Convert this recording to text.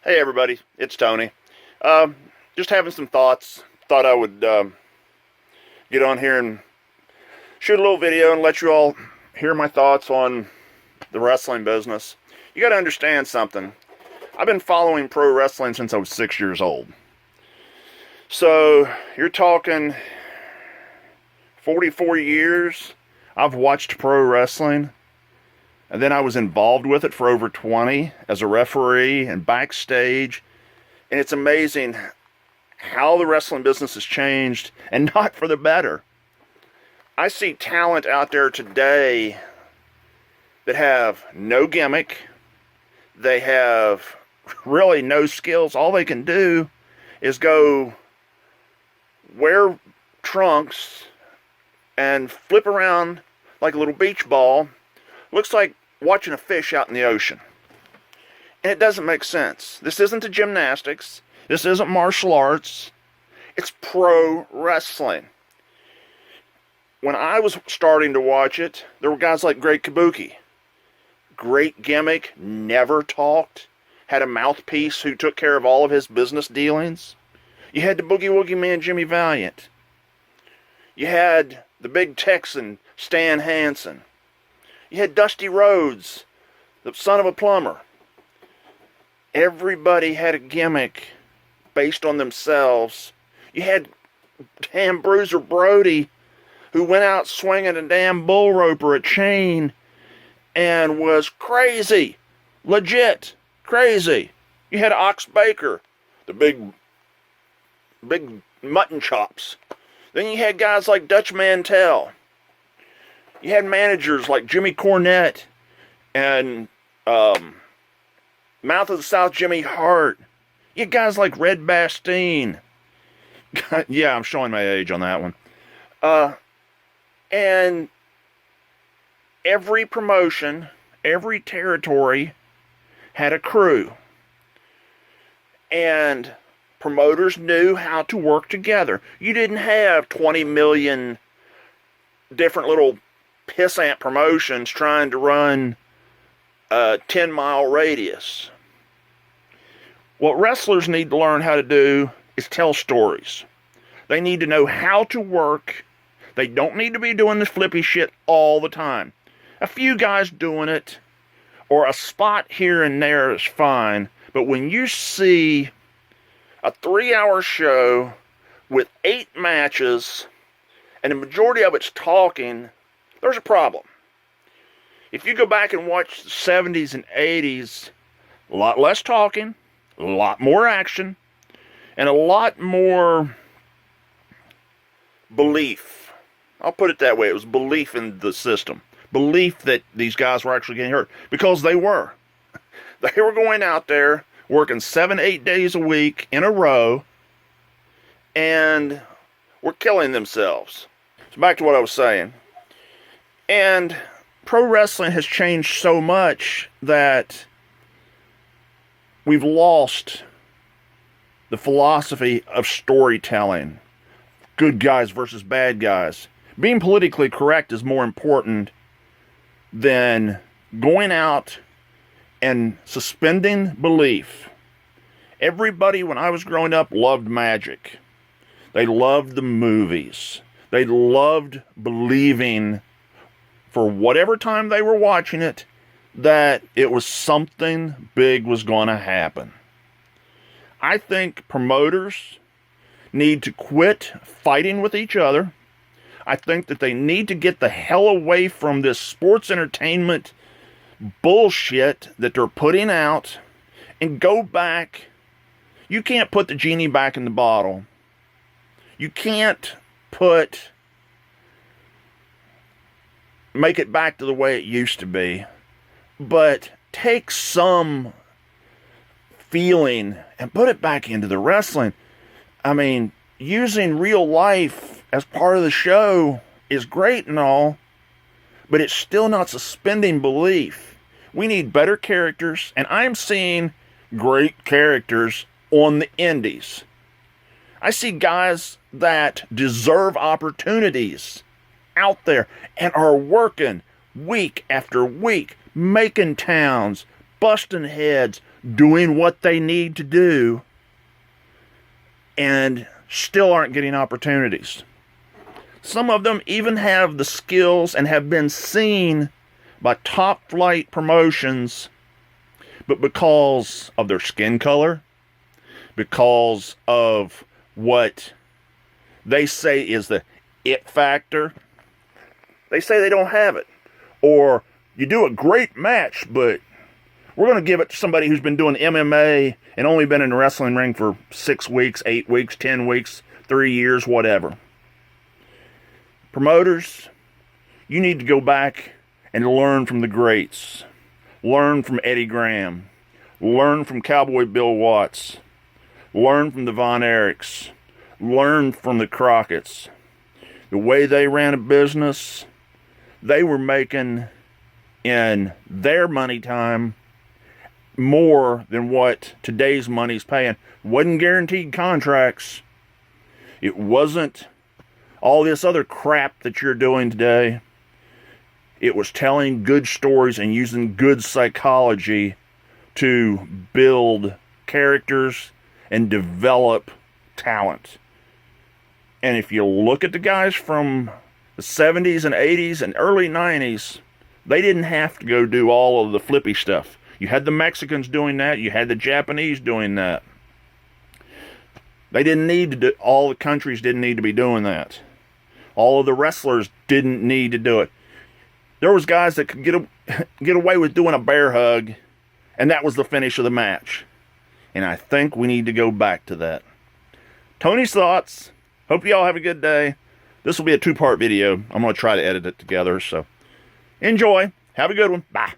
Hey everybody, it's Tony. Just having some thoughts. Thought I would get on here and shoot a little video and let you all hear my thoughts on the wrestling business. You got to understand something. I've been following pro wrestling since I was 6 years old. So you're talking 44 years I've watched pro wrestling. And then I was involved with it for over 20 as a referee and backstage. And it's amazing how the wrestling business has changed, and not for the better. I see talent out there today that have no gimmick. They have really no skills. All they can do is go wear trunks and flip around like a little beach ball. Looks like watching a fish out in the ocean. And it doesn't make sense. This isn't the gymnastics. This isn't martial arts. It's pro wrestling. When I was starting to watch it, there were guys like Great Kabuki. Great gimmick, never talked, had a mouthpiece who took care of all of his business dealings. You had the Boogie Woogie Man, Jimmy Valiant. You had the big Texan, Stan Hansen. You had Dusty Rhodes, the son of a plumber. Everybody had a gimmick based on themselves. You had damn Bruiser Brody, who went out swinging a damn bull rope or a chain and was crazy. Legit crazy. You had Ox Baker, the big mutton chops. Then you had guys like Dutch Mantell. You had managers like Jimmy Cornette and Mouth of the South Jimmy Hart. You had guys like Red Bastien. Yeah, I'm showing my age on that one. And every promotion, every territory had a crew. And promoters knew how to work together. You didn't have 20 million different little pissant promotions trying to run a 10-mile radius. What wrestlers need to learn how to do is tell stories. They need to know how to work. They don't need to be doing this flippy shit all the time. A few guys doing it, or a spot here and there is fine, but when you see a 3-hour show with 8 matches, and the majority of it's talking, there's a problem. If you go back and watch the 70s and 80s, a lot less talking, a lot more action, and a lot more belief. I'll put it that way. It was belief in the system. Belief that these guys were actually getting hurt. Because they were. They were going out there, working 7-8 days a week in a row, and were killing themselves. So back to what I was saying. And pro wrestling has changed so much that we've lost the philosophy of storytelling. Good guys versus bad guys. Being politically correct is more important than going out and suspending belief. Everybody, when I was growing up, loved magic. They loved the movies. They loved believing, for whatever time they were watching it, that it was something big was going to happen. I think promoters need to quit fighting with each other. I think that they need to get the hell away from this sports entertainment bullshit that they're putting out and go back. You can't put the genie back in the bottle. You can't make it back to the way it used to be. But take some feeling and put it back into the wrestling. I mean, using real life as part of the show is great and all, but it's still not suspending belief. We need better characters, and I'm seeing great characters on the indies. I see guys that deserve opportunities out there and are working week after week, making towns, busting heads, doing what they need to do and still aren't getting opportunities. Some of them even have the skills and have been seen by top flight promotions, but because of their skin color, because of what they say is the it factor, they say they don't have it. Or you do a great match, but we're going to give it to somebody who's been doing MMA and only been in the wrestling ring for 6 weeks, 8 weeks, 10 weeks, 3 years, whatever. Promoters, you need to go back and learn from the greats. Learn from Eddie Graham. Learn from Cowboy Bill Watts. Learn from the Von Erichs. Learn from the Crockett's. The way they ran a business, they were making in their money time more than what today's money's paying. Wasn't guaranteed contracts. It wasn't all this other crap that you're doing today. It was telling good stories and using good psychology to build characters and develop talent. And if you look at the guys from the 70s and 80s and early 90s, they didn't have to go do all of the flippy stuff. You had the Mexicans doing that. You had the Japanese doing that. They didn't need to do, all the countries didn't need to be doing that. All of the wrestlers didn't need to do it. There was guys that could get away with doing a bear hug, and that was the finish of the match. And I think we need to go back to that. Tony's thoughts. Hope you all have a good day. This will be a 2-part video. I'm going to try to edit it together, so enjoy. Have a good one. Bye.